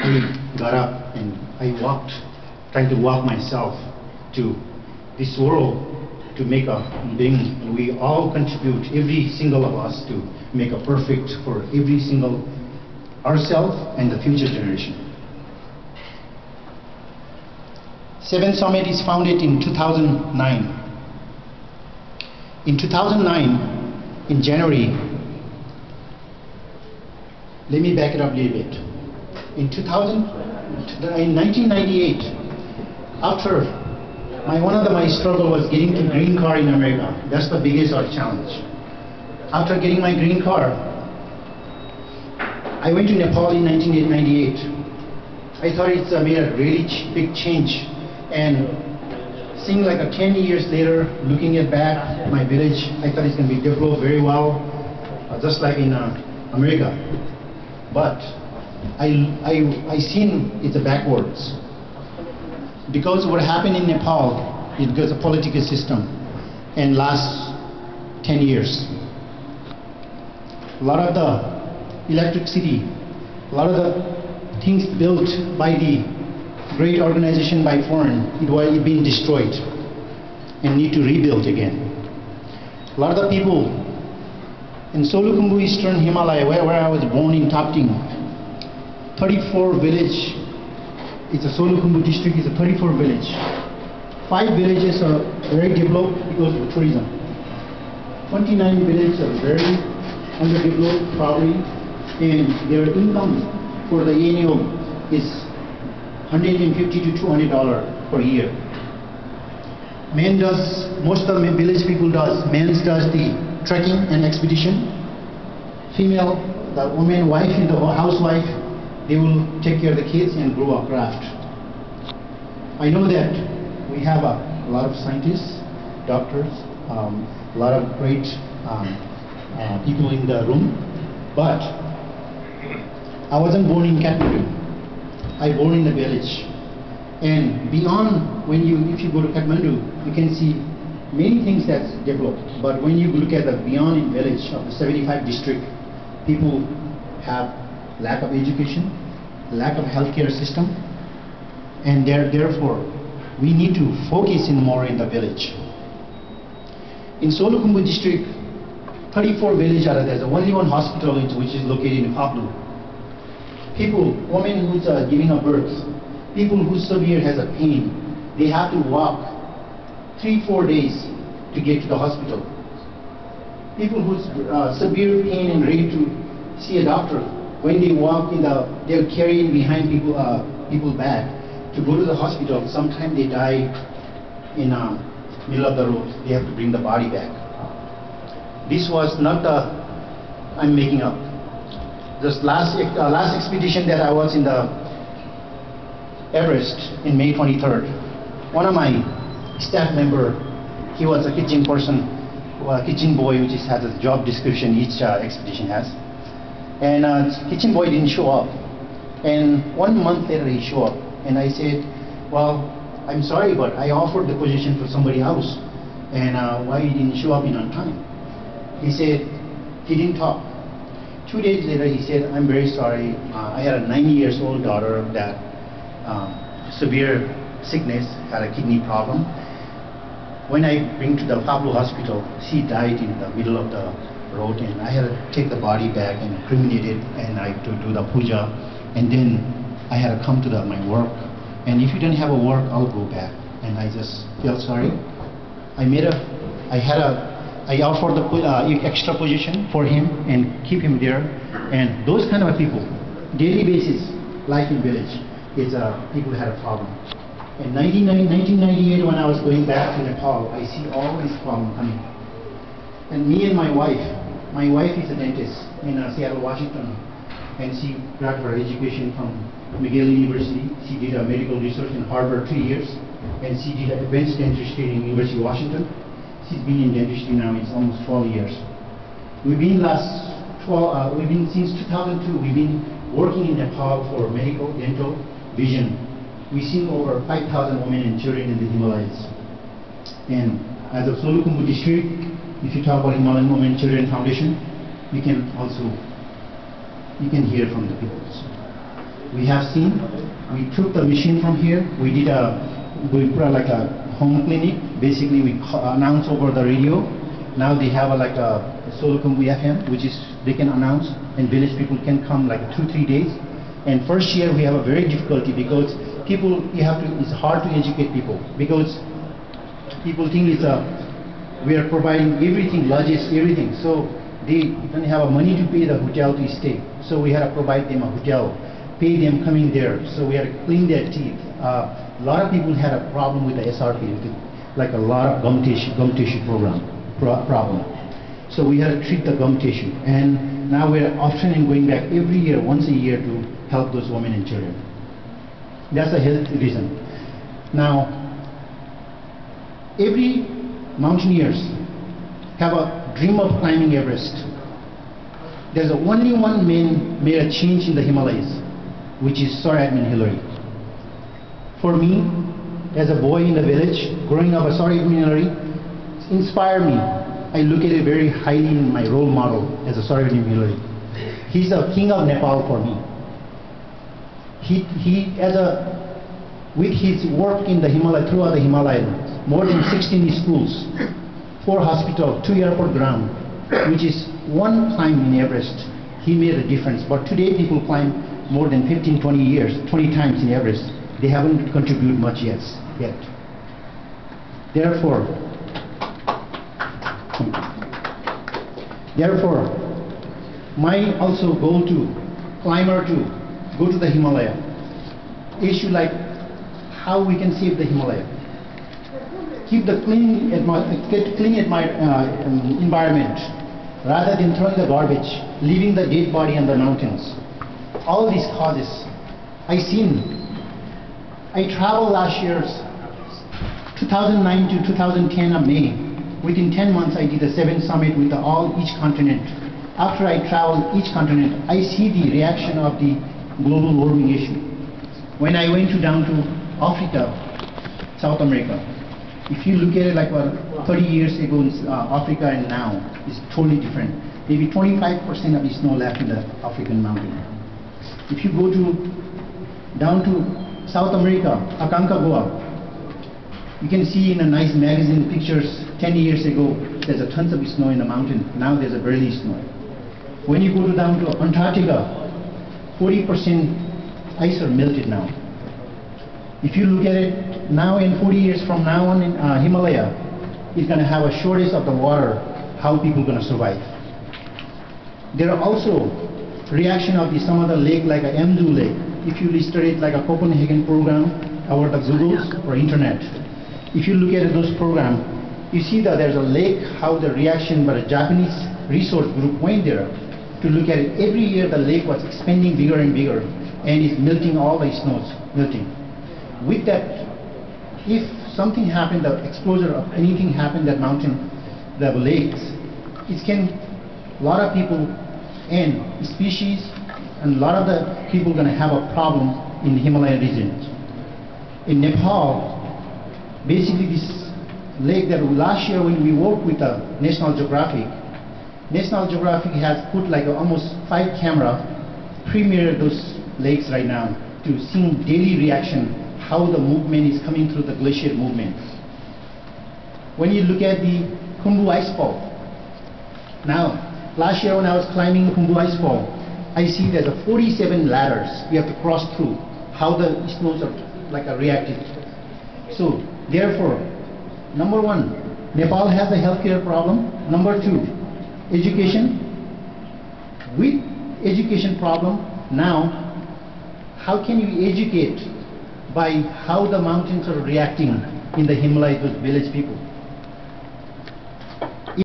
I got up and I walked, trying to walk myself to this world to make a being. And we all contribute, every single of us, to make a perfect for every single ourselves and the future generation. Seven Summit is founded in 2009. In 2009, in January, let me back it up a little bit. In 1998, after one of my struggle was getting to green card in America. That's the biggest challenge. After getting my green card, I went to Nepal in 1998. I thought it's made a really big change, and seeing like 10 years later, looking at back my village, I thought it's going to be developed very well, just like in America. But I seen it's backwards. Because what happened in Nepal, it was a political system in last 10 years. A lot of the electricity, a lot of the things built by the great organization by foreign, it was being destroyed and need to rebuild again. A lot of the people in Solukhumbu, Eastern Himalaya, where I was born in Tapting, 34 village. It's a Solukhumbu district, is a 34 village. 5 villages are very developed because of tourism. 29 villages are very underdeveloped probably, and their income for the annual is $150 to $200 per year. Men does, most of the village people does, men does the trekking and expedition. Female, the woman, wife, and the housewife, they will take care of the kids and grow a craft. I know that we have a lot of scientists, doctors, a lot of great people in the room, but I wasn't born in Kathmandu. I born in the village. And beyond, if you go to Kathmandu, you can see many things that's developed. But when you look at the beyond in village of the 75 district, people have lack of education, lack of healthcare system, and therefore we need to focus in more in the village. In Solukhumbu district, 34 villages are there. There's only one hospital which is located in Pablu. People, women who's giving a birth, people who severe has a pain, they have to walk 3-4 days to get to the hospital. People who's severe pain and ready to see a doctor, when they walk they're carrying behind people's back to go to the hospital. Sometimes they die in the middle of the road. They have to bring the body back. This was not I'm making up. This last expedition that I was in the Everest in May 23rd. One of my staff member, he was a kitchen person, a kitchen boy, which has a job description each expedition has. And kitchen boy didn't show up. And 1 month later he showed up. And I said, well, I'm sorry, but I offered the position for somebody else. And why he didn't show up on time? He said, he didn't talk. 2 days later he said, I'm very sorry. I had a 9-year-old daughter that severe sickness, had a kidney problem. When I bring to the Pablo hospital, she died in the middle of the road, and I had to take the body back and cremate it, and I had to do the puja, and then I had to come to my work. And if you don't have a work, I'll go back. And I just felt sorry. I offered the extra position for him and keep him there. And those kind of people, daily basis, life in village, people had a problem. In 1998, when I was going back to Nepal, I see all these problems coming. And me and my wife is a dentist in Seattle, Washington, and she got her education from McGill University. She did a medical research in Harvard 3 years, and she did advanced dentistry in University of Washington. She's been in dentistry now, it's almost 12 years. We've been since 2002, we've been working in Nepal for medical, dental, vision. We've seen over 5,000 women and children in the Himalayas. And as of Solukhumbu district, if you talk about Himalayan Women and Children Foundation, you can hear from the people. We have seen. We took the machine from here. We put like a home clinic. Basically, we announce over the radio. Now they have like a Solokumbu FM, which is they can announce, and village people can come like 2-3 days. And first year we have a very difficulty because people, it's hard to educate people because people think we are providing everything, lodges, everything. So they don't have money to pay the hotel to stay. So we had to provide them a hotel, pay them coming there. So we had to clean their teeth. A lot of people had a problem with the SRP, like a lot of gum tissue problem. So we had to treat the gum tissue. And now we're often going back every year, once a year, to help those women and children. That's a health reason. Now, every mountaineers have a dream of climbing Everest. There's only one man made a change in the Himalayas, which is Sir Edmund Hillary. For me, as a boy in the village, growing up, Sir Edmund Hillary inspired me. I look at it very highly in my role model as a Sir Edmund Hillary. He's the king of Nepal for me. With his work in the Himalaya, throughout the Himalaya, more than 16 schools, 4 hospitals, 2 airport ground, which is one climb in Everest, he made a difference. But today people climb more than 15, 20 times in Everest. They haven't contributed much yet. Therefore, my also goal to climber to go to the Himalaya. Issue like how we can save the Himalaya. Keep the clean environment rather than throwing the garbage, leaving the dead body on the mountains. All these causes. I traveled last year's 2009 to 2010 of May. Within 10 months I did a 7 summit with each continent. After I traveled each continent, I see the reaction of the global warming issue. When I went down to Africa, South America, if you look at it like 30 years ago in Africa and now, it's totally different. Maybe 25% of the snow left in the African mountain. If you go down to South America, Aconcagua, you can see in a nice magazine pictures 10 years ago, there's a tons of snow in the mountain. Now there's a barely snow. When you go down to Antarctica, 40% ice are melted now. If you look at it now, in 40 years from now on in Himalaya, it's going to have a shortage of the water. How people going to survive? There are also reaction of some of the lake like a Emdu Lake. If you listed it like a Copenhagen program or the Googles or internet, if you look at those programs, you see that there's a lake, how the reaction by a Japanese resource group went there to look at it. Every year the lake was expanding bigger and bigger and it's melting, all the snows melting. With that, if something happened, the exposure of anything happened that mountain, the lakes, it can, a lot of people and species and a lot of the people going to have a problem in the Himalayan region. In Nepal, basically this lake that last year when we worked with National Geographic has put like almost 5 camera premiere those lakes right now to see daily reaction, how the movement is coming through the glacier movement. When you look at the Khumbu Icefall, now last year when I was climbing Khumbu Icefall, I see there's 47 ladders you have to cross through, how the snows are like reactive. So therefore, number 1, Nepal has a healthcare problem. Number 2, education. With education problem, now how can you educate by how the mountains are reacting in the Himalayas, those village people?